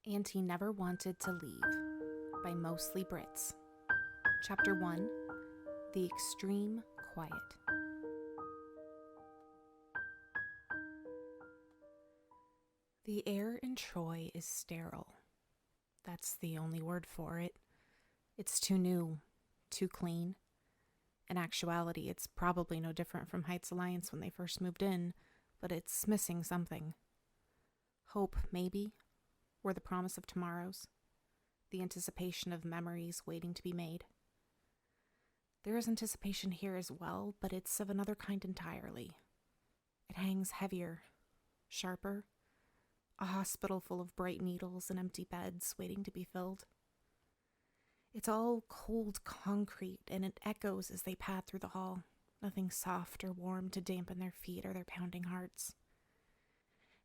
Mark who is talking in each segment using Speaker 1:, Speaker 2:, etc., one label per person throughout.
Speaker 1: And He Never Wanted to Leave by Mostly Brits. Chapter 1, The Extreme Quiet. The air in Troy is sterile. That's the only word for it. It's too new, too clean. In actuality, it's probably no different from Heights Alliance when they first moved in, but it's missing something. Hope, maybe, or the promise of tomorrows. The anticipation of memories waiting to be made. There is anticipation here as well, but it's of another kind entirely. It hangs heavier, sharper. A hospital full of bright needles and empty beds waiting to be filled. It's all cold concrete, and it echoes as they pad through the hall. Nothing soft or warm to dampen their feet or their pounding hearts.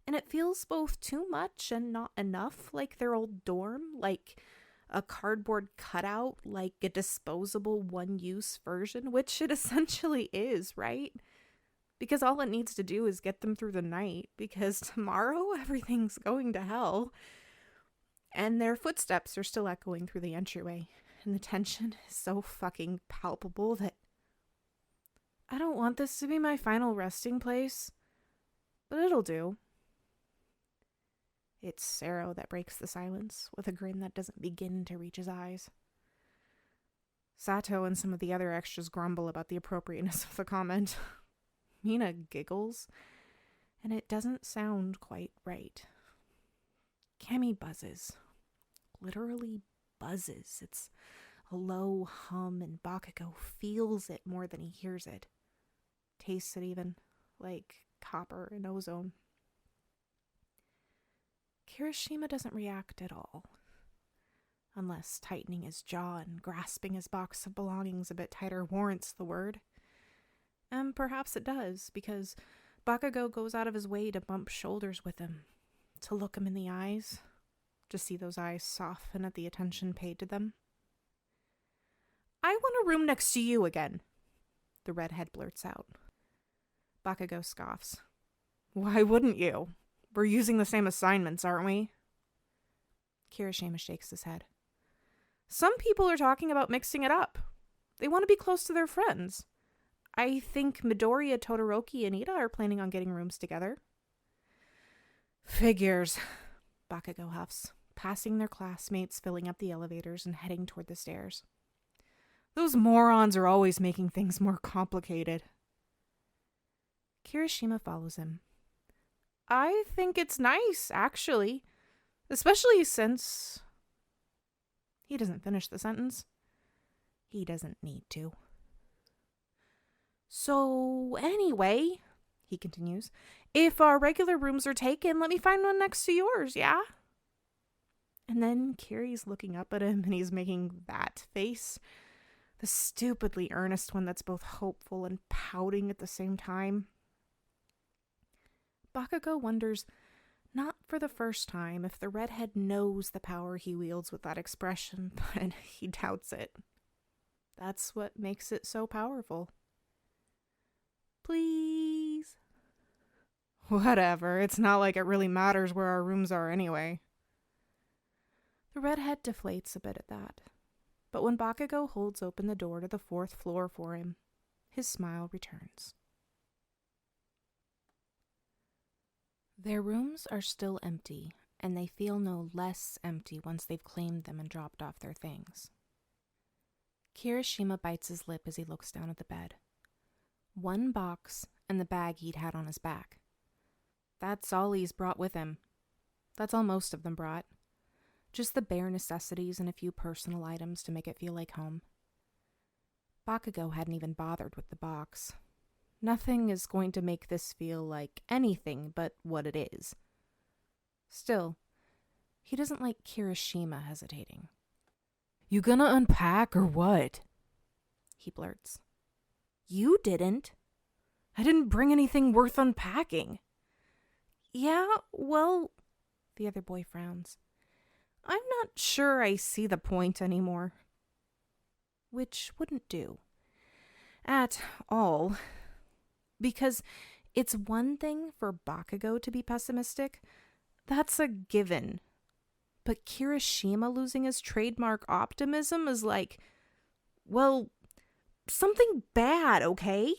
Speaker 1: And it feels both too much and not enough, like their old dorm, like a cardboard cutout, like a disposable one-use version, which it essentially is, right? Because all it needs to do is get them through the night, because tomorrow everything's going to hell. And their footsteps are still echoing through the entryway, and the tension is so fucking palpable that I don't want this to be my final resting place, but it'll do. It's Sero that breaks the silence, with a grin that doesn't begin to reach his eyes. Sato and some of the other extras grumble about the appropriateness of the comment. Mina giggles, and it doesn't sound quite right. Kemi buzzes. Literally buzzes. It's a low hum, and Bakugou feels it more than he hears it. Tastes it even, like copper and ozone. Kirishima doesn't react at all. Unless tightening his jaw and grasping his box of belongings a bit tighter warrants the word. And perhaps it does, because Bakugou goes out of his way to bump shoulders with him, to look him in the eyes, to see those eyes soften at the attention paid to them. "I want a room next to you again," the redhead blurts out. Bakugou scoffs. "Why wouldn't you? We're using the same assignments, aren't we?" Kirishima shakes his head. "Some people are talking about mixing it up. They want to be close to their friends. I think Midoriya, Todoroki, and Ida are planning on getting rooms together." "Figures," Bakugou huffs, passing their classmates, filling up the elevators, and heading toward the stairs. "Those morons are always making things more complicated." Kirishima follows him. "I think it's nice, actually. Especially since..." He doesn't finish the sentence. He doesn't need to. "So, anyway," he continues, "if our regular rooms are taken, let me find one next to yours, yeah?" And then Kiri's looking up at him, and he's making that face. The stupidly earnest one that's both hopeful and pouting at the same time. Bakugou wonders, not for the first time, if the redhead knows the power he wields with that expression, but he doubts it. That's what makes it so powerful. "Please." "Whatever, it's not like it really matters where our rooms are anyway." The redhead deflates a bit at that, but when Bakugou holds open the door to the 4th floor for him, his smile returns. Their rooms are still empty, and they feel no less empty once they've claimed them and dropped off their things. Kirishima bites his lip as he looks down at the bed. One box and the bag he'd had on his back. That's all he's brought with him. That's all most of them brought. Just the bare necessities and a few personal items to make it feel like home. Bakugou hadn't even bothered with the box. Nothing is going to make this feel like anything but what it is. Still, he doesn't like Kirishima hesitating. "You gonna unpack or what?" he blurts. "You didn't." "I didn't bring anything worth unpacking." "Yeah, well," the other boy frowns. "I'm not sure I see the point anymore." Which wouldn't do. At all. Because it's one thing for Bakugou to be pessimistic. That's a given. But Kirishima losing his trademark optimism is like, well, something bad, okay?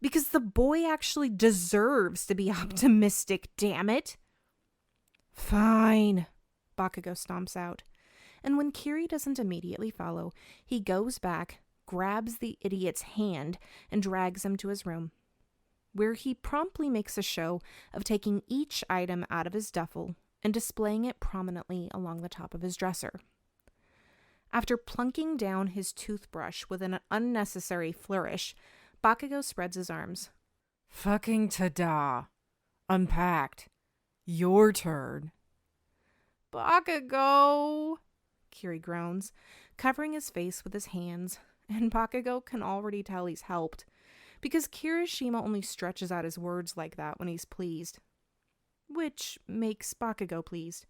Speaker 1: Because the boy actually deserves to be optimistic, damn it. Fine, Bakugou stomps out. And when Kiri doesn't immediately follow, he goes back, grabs the idiot's hand, and drags him to his room, where he promptly makes a show of taking each item out of his duffel and displaying it prominently along the top of his dresser. After plunking down his toothbrush with an unnecessary flourish, Bakugou spreads his arms. Fucking ta-da. Unpacked. Your turn. Bakugou, Kiri groans, covering his face with his hands, and Bakugou can already tell he's helped, because Kirishima only stretches out his words like that when he's pleased. Which makes Bakugou pleased.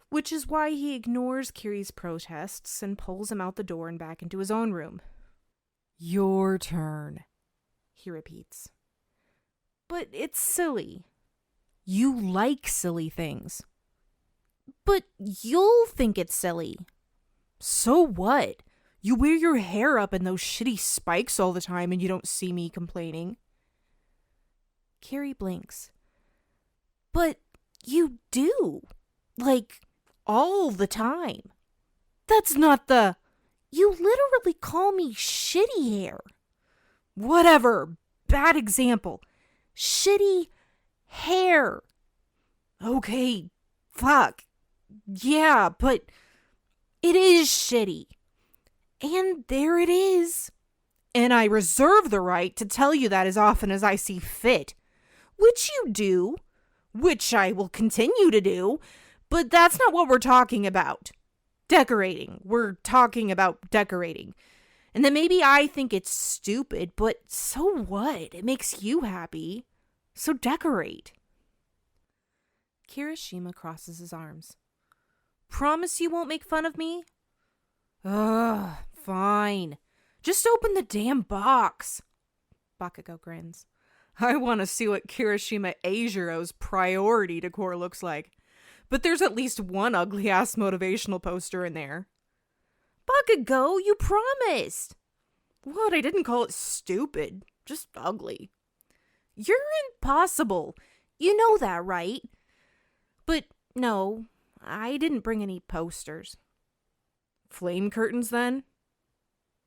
Speaker 1: Which is why he ignores Kiri's protests and pulls him out the door and back into his own room. Your turn, he repeats. But it's silly. You like silly things. But you'll think it's silly. So what? You wear your hair up in those shitty spikes all the time and you don't see me complaining. Kiri blinks. But you do. Like, all the time. That's not the... You literally call me shitty hair. Whatever. Bad example. Shitty hair. Okay, fuck. Yeah, but it is shitty. And there it is. And I reserve the right to tell you that as often as I see fit. Which you do. Which I will continue to do. But that's not what we're talking about. Decorating. We're talking about decorating. And then maybe I think it's stupid, but so what? It makes you happy. So decorate. Kirishima crosses his arms. Promise you won't make fun of me? Ugh, fine. Just open the damn box. Bakugou grins. I want to see what Kirishima Eijiro's priority decor looks like. But there's at least one ugly-ass motivational poster in there. Bakugou, you promised! What? I didn't call it stupid. Just ugly. You're impossible. You know that, right? But no, I didn't bring any posters. Flame curtains, then?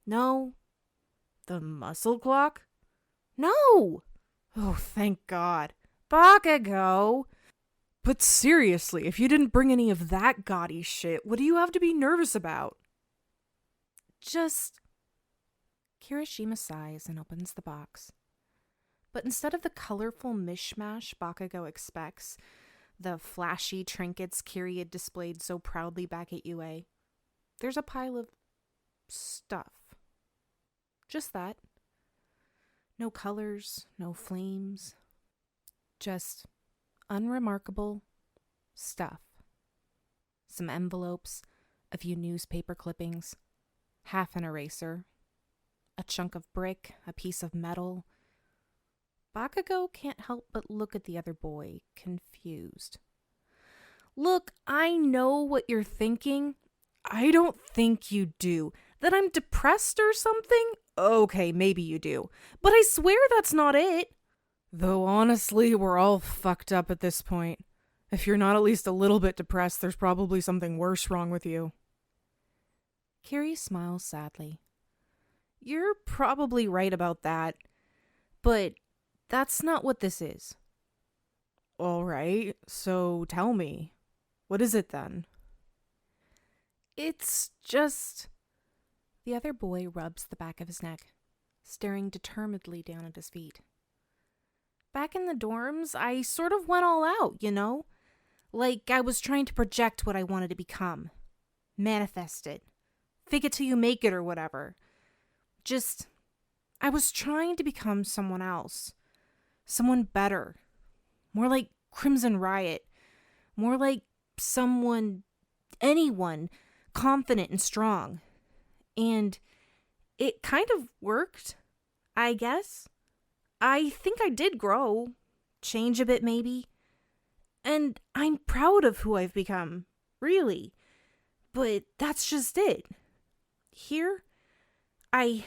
Speaker 1: No. The muscle clock? No! Oh, thank God. Bakugou! But seriously, if you didn't bring any of that gaudy shit, what do you have to be nervous about? Just... Kirishima sighs and opens the box. But instead of the colorful mishmash Bakugou expects, the flashy trinkets Kiri had displayed so proudly back at UA, there's a pile of stuff. Just that. No colors, no flames. Just unremarkable stuff. Some envelopes, a few newspaper clippings, half an eraser, a chunk of brick, a piece of metal. Bakugou can't help but look at the other boy, confused. Look, I know what you're thinking. I don't think you do. That I'm depressed or something? Okay, maybe you do. But I swear that's not it. Though honestly, we're all fucked up at this point. If you're not at least a little bit depressed, there's probably something worse wrong with you. Kiri smiles sadly. You're probably right about that. But that's not what this is. All right, so tell me. What is it then? It's just... The other boy rubs the back of his neck, staring determinedly down at his feet. Back in the dorms, I sort of went all out, you know? Like I was trying to project what I wanted to become. Manifest it. Fake it till you make it or whatever. I was trying to become someone else. Someone better. More like Crimson Riot. More like anyone, confident and strong. And it kind of worked, I guess. I think I did grow. Change a bit, maybe. And I'm proud of who I've become.
Speaker 2: really. But that's just it. Here, I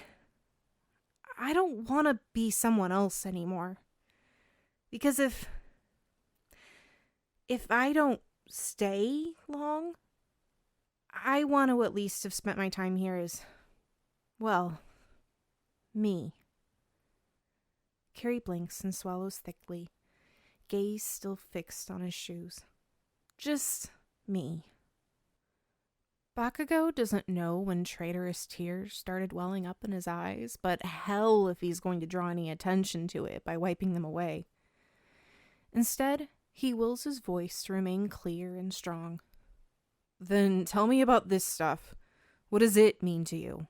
Speaker 2: don't want to be someone else anymore. Because if I don't stay long, I want to at least have spent my time here as, well, me. Kiri blinks and swallows thickly, gaze still fixed on his shoes. Just me.
Speaker 1: Bakugou doesn't know when traitorous tears started welling up in his eyes, but hell if he's going to draw any attention to it by wiping them away. Instead, he wills his voice to remain clear and strong. Then tell me about this stuff. What does it mean to you?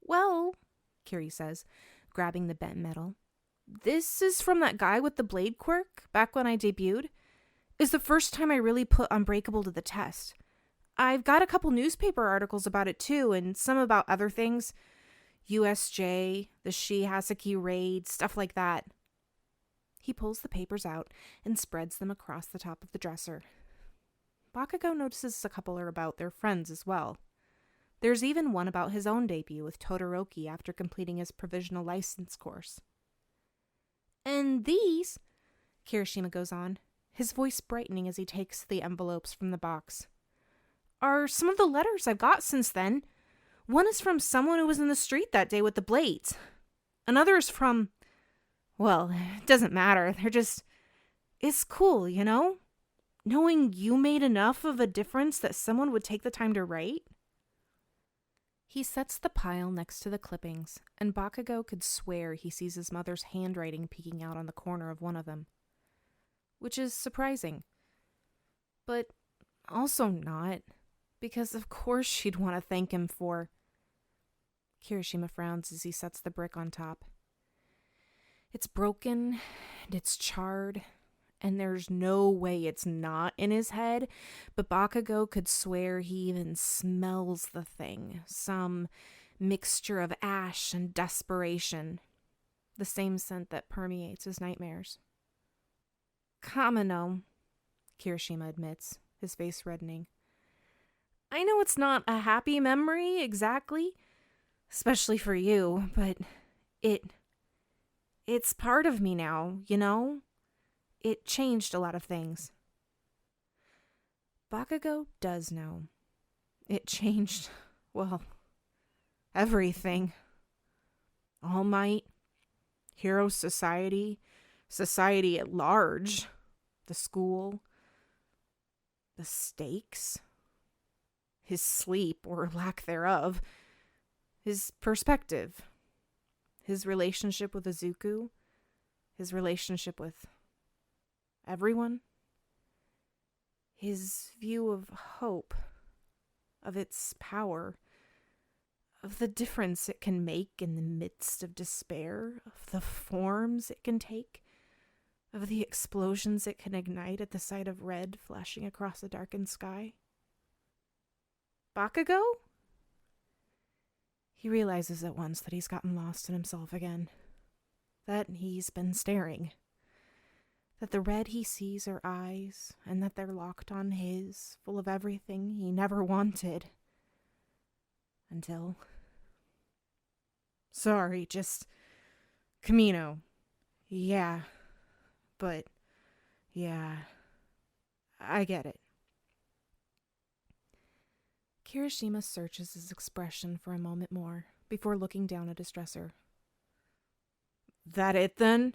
Speaker 2: Well, Kiri says, grabbing the bent metal. This is from that guy with the blade quirk back when I debuted. It's the first time I really put Unbreakable to the test. I've got a couple newspaper articles about it too, and some about other things. USJ, the Shihasaki raid, stuff like that. He pulls the papers out and spreads them across the top of the dresser. Bakugou notices a couple are about their friends as well. There's even one about his own debut with Todoroki after completing his provisional license course. And these, Kirishima goes on, his voice brightening as he takes the envelopes from the box, are some of the letters I've got since then. One is from someone who was in the street that day with the blades. Another is from, well, it doesn't matter. They're just, it's cool, you know? Knowing you made enough of a difference that someone would take the time to write.
Speaker 1: He sets the pile next to the clippings, and Bakugou could swear he sees his mother's handwriting peeking out on the corner of one of them. Which is surprising. But also not, because of course she'd want to thank him for... Kirishima frowns as he sets the brick on top. It's broken, and it's charred, and there's no way it's not in his head, but Bakugou could swear he even smells the thing, some mixture of ash and desperation, the same scent that permeates his nightmares. Kamino, Kirishima admits, his face reddening. I know it's not a happy memory, exactly, especially for you, but it's part of me now, you know? It changed a lot of things. Bakugou does know. It changed, well, everything. All Might, Hero Society, society at large, the school, the stakes, his sleep or lack thereof, his perspective, his relationship with Izuku, his relationship with everyone, his view of hope, of its power, of the difference it can make in the midst of despair, of the forms it can take, of the explosions it can ignite at the sight of red flashing across a darkened sky. Bakugou? He realizes at once that he's gotten lost in himself again, that he's been staring, that the red he sees are eyes, and that they're locked on his, full of everything he never wanted. Until... Sorry, just... Kamino. Yeah. But... Yeah. I get it. Kirishima searches his expression for a moment more, before looking down at his dresser. That it, then?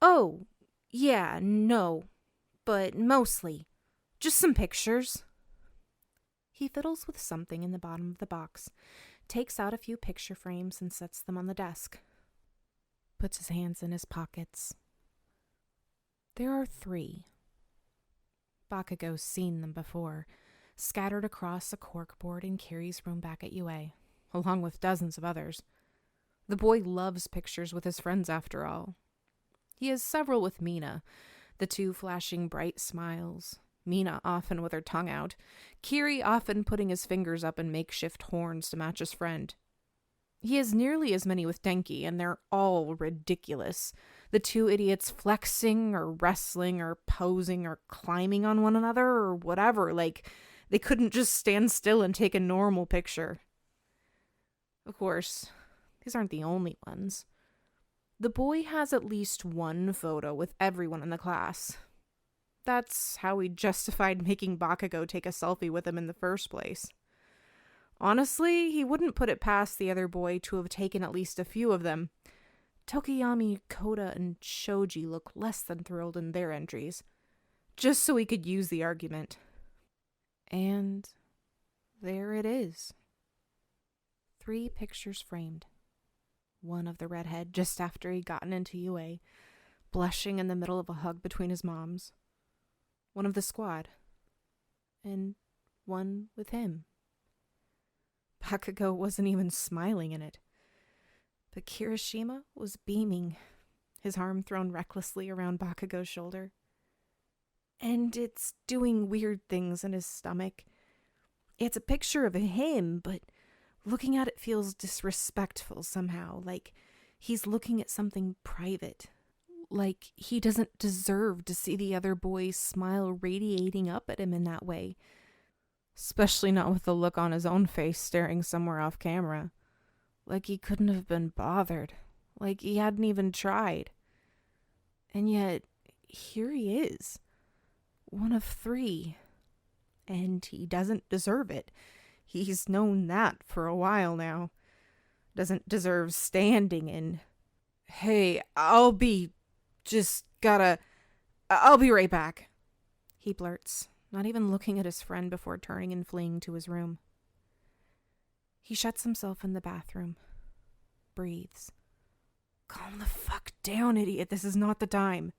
Speaker 1: Oh, yeah, no. But mostly. Just some pictures. He fiddles with something in the bottom of the box, takes out a few picture frames and sets them on the desk. Puts his hands in his pockets. There are 3. Bakugou's seen them before, scattered across a corkboard in Kiri's room back at UA, along with dozens of others. The boy loves pictures with his friends after all. He has several with Mina, the 2 flashing bright smiles, Mina often with her tongue out, Kiri often putting his fingers up in makeshift horns to match his friend. He has nearly as many with Denki, and they're all ridiculous.
Speaker 2: The two idiots flexing or wrestling or posing or climbing on one another or whatever. Like, they couldn't just stand still and take a normal picture. Of course, these aren't the only ones. The boy has at least one photo with everyone in the class. That's how he justified making Bakugou take a selfie with him in the first place. Honestly, he wouldn't put it past the other boy to have taken at least a few of them. Tokiyami, Koda, and Shoji look less than thrilled in their entries, just so he could use the argument. And there it is. 3 pictures framed. One of the redhead just after he'd gotten into UA, blushing in the middle of a hug between his moms. One of the squad. And one with him. Bakugou wasn't even smiling in it. But Kirishima was beaming, his arm thrown recklessly around Bakugou's shoulder. And it's doing weird things in his stomach. It's a picture of him, but looking at it feels disrespectful somehow, like he's looking at something private. Like he doesn't deserve to see the other boy's smile radiating up at him in that way. Especially not with the look on his own face staring somewhere off camera. Like he couldn't have been bothered. Like he hadn't even tried. And yet, here he is. One of 3. And he doesn't deserve it. He's known that for a while now. Doesn't deserve standing in. Hey, I'll be right back, he blurts, not even looking at his friend before turning and fleeing to his room. He shuts himself in the bathroom, breathes. Calm the fuck down, idiot. This is not the time.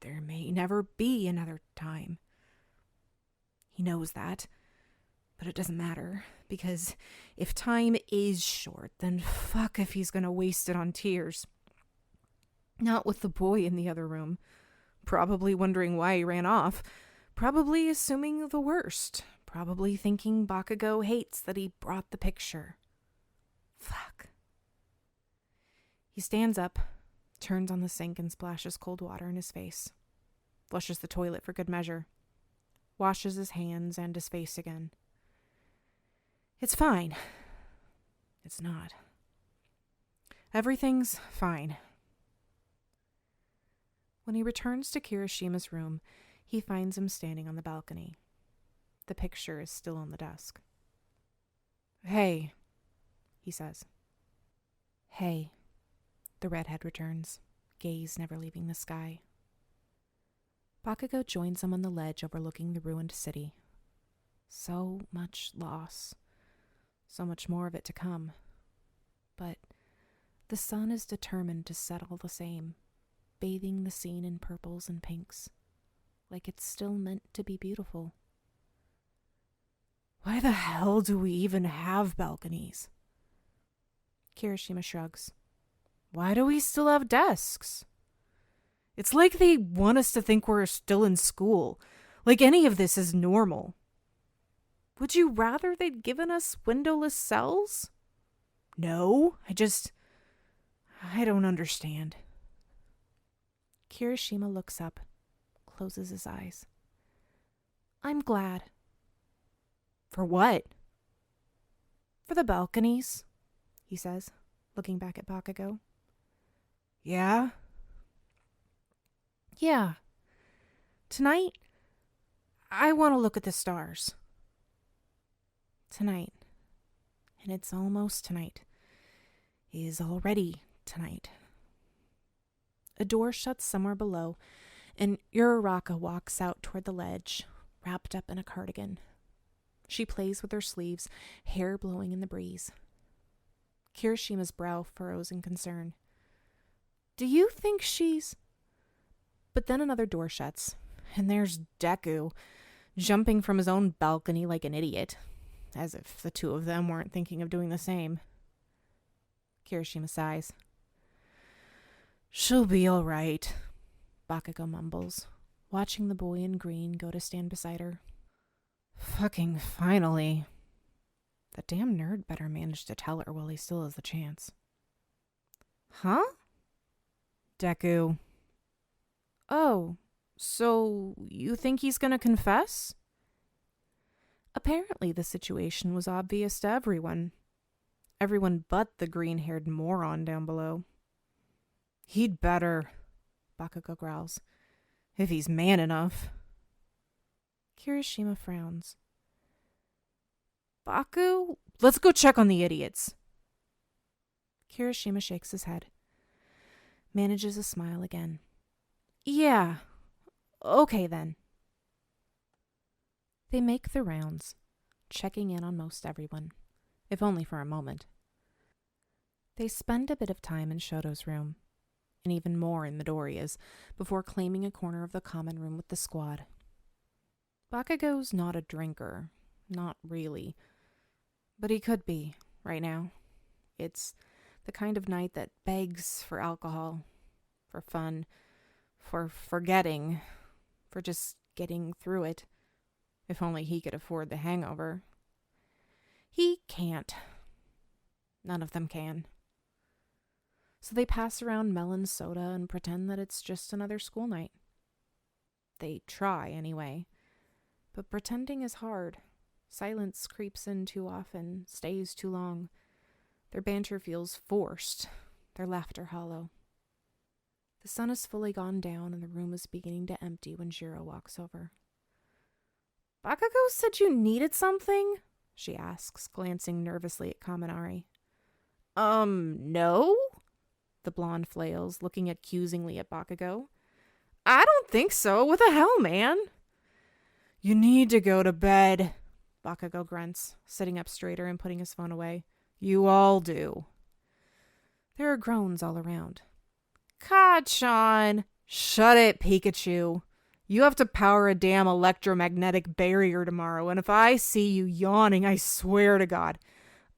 Speaker 2: There may never be another time. He knows that, but it doesn't matter, because if time is short, then fuck if he's gonna waste it on tears. Not with the boy in the other room, probably wondering why he ran off, probably assuming the worst, probably thinking Bakugou hates that he brought the picture. Fuck. He stands up, turns on the sink and splashes cold water in his face, flushes the toilet for good measure, washes his hands and his face again. It's fine. It's not. Everything's fine. When he returns to Kirishima's room, he finds him standing on the balcony. The picture is still on the desk. Hey, he says. Hey, the redhead returns, gaze never leaving the sky. Bakugou joins him on the ledge overlooking the ruined city. So much loss. So much more of it to come. But the sun is determined to set all the same, bathing the scene in purples and pinks, like it's still meant to be beautiful. Why the hell do we even have balconies? Kirishima shrugs. Why do we still have desks? It's like they want us to think we're still in school, like any of this is normal. Would you rather they'd given us windowless cells? No, I don't understand. Kirishima looks up, closes his eyes. I'm glad. For what? For the balconies, he says, looking back at Bakugou. Yeah? Yeah. Tonight, I want to look at the stars. Tonight. And it's almost tonight. Is already tonight. A door shuts somewhere below, and Uraraka walks out toward the ledge, wrapped up in a cardigan. She plays with her sleeves, hair blowing in the breeze. Kirishima's brow furrows in concern. Do you think she's... But then another door shuts, and there's Deku, jumping from his own balcony like an idiot, as if the two of them weren't thinking of doing the same. Kirishima sighs. She'll be all right, Bakugou mumbles, watching the boy in green go to stand beside her. Fucking finally. The damn nerd better manage to tell her while he still has the chance. Huh? Deku. Oh, so you think he's gonna confess? Apparently the situation was obvious to everyone. Everyone but the green-haired moron down below. He'd better, Bakugou growls, if he's man enough. Kirishima frowns. Baku, let's go check on the idiots. Kirishima shakes his head. Manages a smile again. Yeah, okay then. They make the rounds, checking in on most everyone, if only for a moment. They spend a bit of time in Shoto's room, and even more in Midoriya's, before claiming a corner of the common room with the squad. Bakugou's not a drinker, not really, but he could be, right now. It's the kind of night that begs for alcohol, for fun, for forgetting, for just getting through it. If only he could afford the hangover. He can't. None of them can. So they pass around melon soda and pretend that it's just another school night. They try, anyway. But pretending is hard. Silence creeps in too often, stays too long. Their banter feels forced, their laughter hollow. The sun has fully gone down and the room is beginning to empty when Jiro walks over. Bakugou said you needed something? She asks, glancing nervously at Kaminari. No? The blonde flails, looking accusingly at Bakugou. I don't think so. What the hell, man? You need to go to bed, Bakugou grunts, sitting up straighter and putting his phone away. You all do. There are groans all around. Kachan! Shut it, Pikachu. You have to power a damn electromagnetic barrier tomorrow, and if I see you yawning, I swear to God.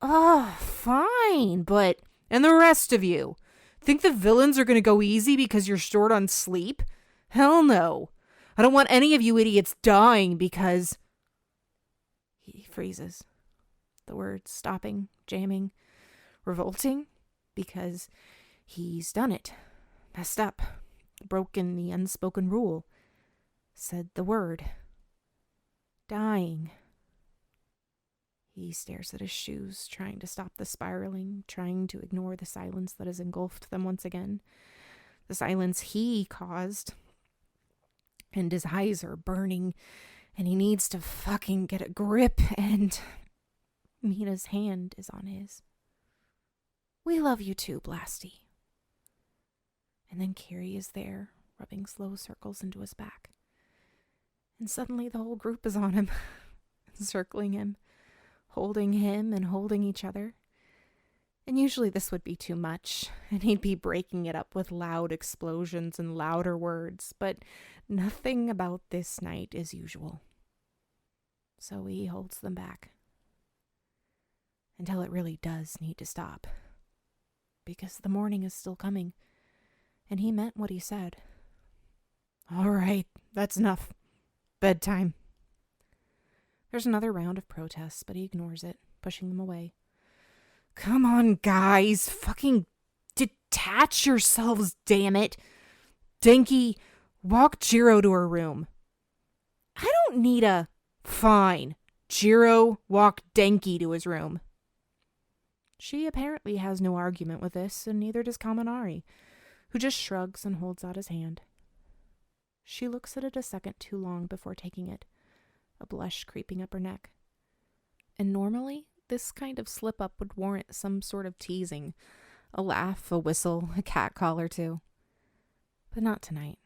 Speaker 2: Oh, fine, but... And the rest of you? Think the villains are going to go easy because you're short on sleep? Hell no. I don't want any of you idiots dying because... He freezes. The words stopping, jamming, revolting, because he's done it. Messed up. Broken the unspoken rule. Said the word. Dying. He stares at his shoes, trying to stop the spiraling, trying to ignore the silence that has engulfed them once again. The silence he caused. And his eyes are burning, and he needs to fucking get a grip, and Mina's hand is on his. We love you too, Blasty. And then Kiri is there, rubbing slow circles into his back. And suddenly the whole group is on him, encircling him, holding him and holding each other. And usually this would be too much, and he'd be breaking it up with loud explosions and louder words, but nothing about this night is usual. So he holds them back. Until it really does need to stop. Because the morning is still coming, and he meant what he said. All right, that's enough. Bedtime. There's another round of protests, but he ignores it, pushing them away. Come on, guys. Fucking detach yourselves, damn it. Denki, walk Jiro to her room. I don't need a... Fine. Jiro, walk Denki to his room. She apparently has no argument with this, and neither does Kaminari, who just shrugs and holds out his hand. She looks at it a second too long before taking it, a blush creeping up her neck. And normally, this kind of slip-up would warrant some sort of teasing, a laugh, a whistle, a catcall or two. But not tonight.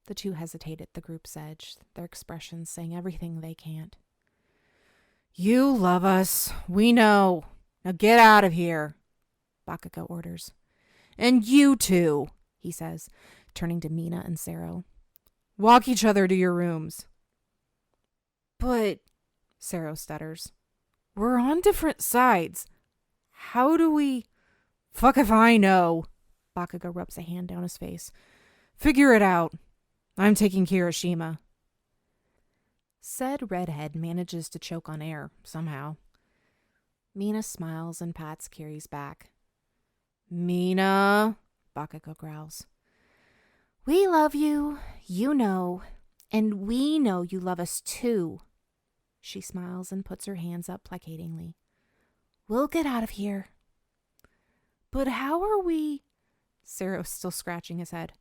Speaker 2: The two hesitate at the group's edge, their expressions saying everything they can't. You love us. We know. Now get out of here, Bakugou orders. And you two, he says, turning to Mina and Sero. Walk each other to your rooms. But, Sero stutters, we're on different sides. How do we... Fuck if I know. Bakugou rubs a hand down his face. Figure it out. I'm taking Kirishima. Said redhead manages to choke on air, somehow. Mina smiles and pats Kiri's back. Mina, Bakugou growls. We love you, you know, and we know you love us too. She smiles and puts her hands up placatingly. We'll get out of here. But how are we? Sero's still scratching his head.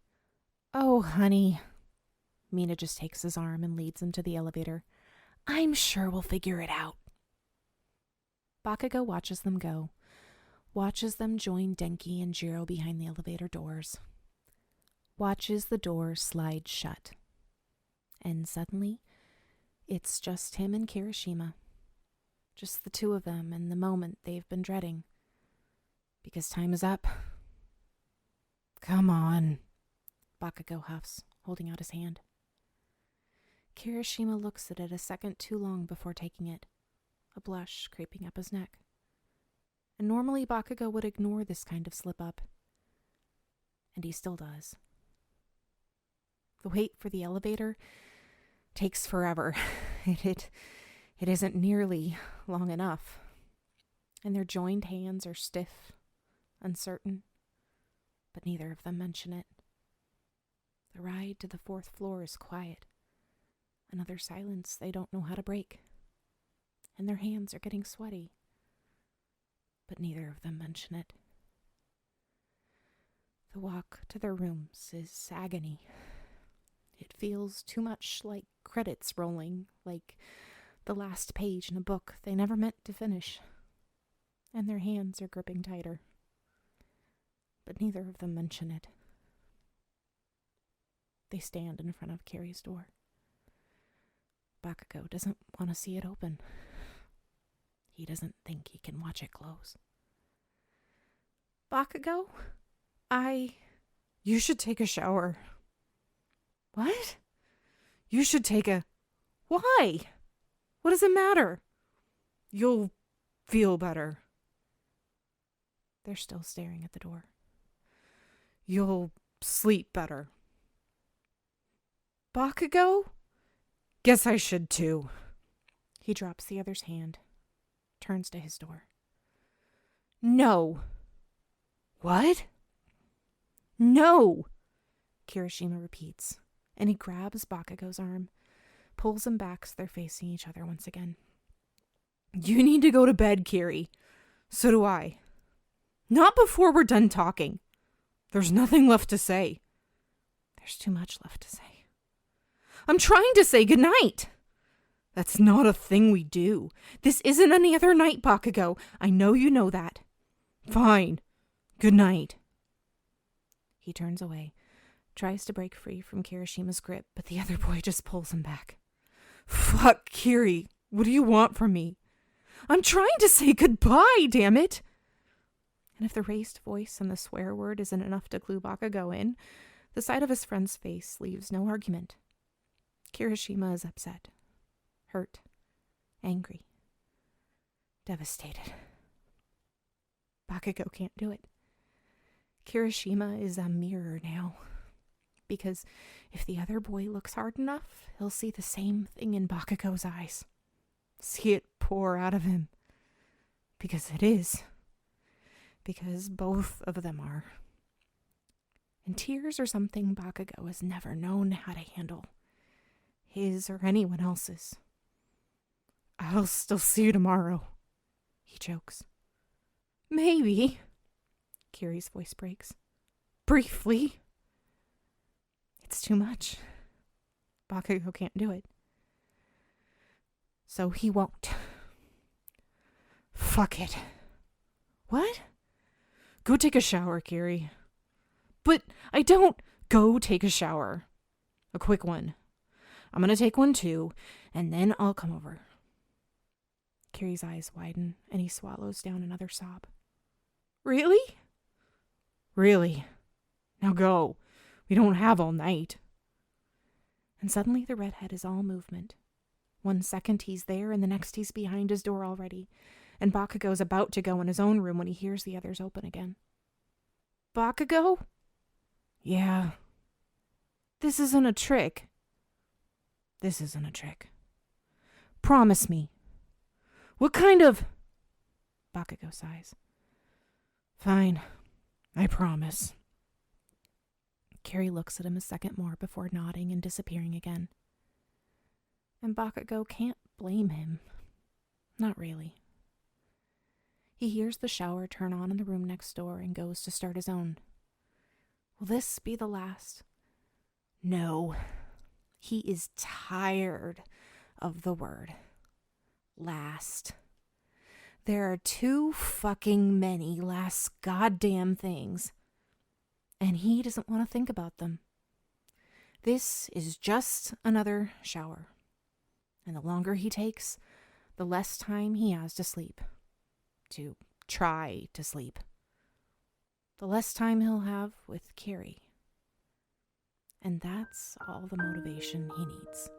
Speaker 2: Oh, honey. Mina just takes his arm and leads him to the elevator. I'm sure we'll figure it out. Bakugou watches them go. Watches them join Denki and Jiro behind the elevator doors. Watches the door slide shut. And suddenly, it's just him and Kirishima. Just the two of them and the moment they've been dreading. Because time is up. Come on, Bakugou huffs, holding out his hand. Kirishima looks at it a second too long before taking it, a blush creeping up his neck. And normally Bakugou would ignore this kind of slip-up. And he still does. The wait for the elevator takes forever. It isn't nearly long enough. And their joined hands are stiff, uncertain, but neither of them mention it. The ride to the 4th floor is quiet. Another silence they don't know how to break. And their hands are getting sweaty. But neither of them mention it. The walk to their rooms is agony. It feels too much like credits rolling, like the last page in a book they never meant to finish. And their hands are gripping tighter. But neither of them mention it. They stand in front of Kiri's door. Bakugou doesn't want to see it open. He doesn't think he can watch it close. Bakugou? You should take a shower. What? You should take a... Why? What does it matter? You'll feel better. They're still staring at the door. You'll sleep better. Bakugou? Guess I should too. He drops the other's hand, turns to his door. No. What? No, Kirishima repeats, and he grabs Bakugou's arm, pulls him back so they're facing each other once again. You need to go to bed, Kiri. So do I. Not before we're done talking. There's nothing left to say. There's too much left to say. I'm trying to say goodnight. That's not a thing we do. This isn't any other night, Bakugou. I know you know that. Fine. Good night. He turns away, tries to break free from Kirishima's grip, but the other boy just pulls him back. Fuck, Kiri. What do you want from me? I'm trying to say goodbye, damn it. And if the raised voice and the swear word isn't enough to clue Bakugou in, the sight of his friend's face leaves no argument. Kirishima is upset, hurt, angry, devastated. Bakugou can't do it. Kirishima is a mirror now. Because if the other boy looks hard enough, he'll see the same thing in Bakugou's eyes. See it pour out of him. Because it is. Because both of them are. And tears are something Bakugou has never known how to handle. His or anyone else's. I'll still see you tomorrow, he chokes. Maybe. Kiri's voice breaks. Briefly. It's too much. Bakugou can't do it. So he won't. Fuck it. What? Go take a shower, Kiri. But I don't... Go take a shower. A quick one. I'm gonna take one too, and then I'll come over. Kiri's eyes widen, and he swallows down another sob. Really? Really. Now go. We don't have all night. And suddenly the redhead is all movement. 1 second he's there, and the next he's behind his door already, and Bakugou's about to go in his own room when he hears the others open again. Bakugou? Yeah. This isn't a trick. This isn't a trick. Promise me. What kind of... Bakugou sighs. Fine. I promise. Kiri looks at him a second more before nodding and disappearing again. And Bakugou can't blame him. Not really. He hears the shower turn on in the room next door and goes to start his own. Will this be the last? No. He is tired of the word last. There are too fucking many last goddamn things. And he doesn't want to think about them. This is just another shower. And the longer he takes, the less time he has to sleep. To try to sleep. The less time he'll have with Kiri. And that's all the motivation he needs.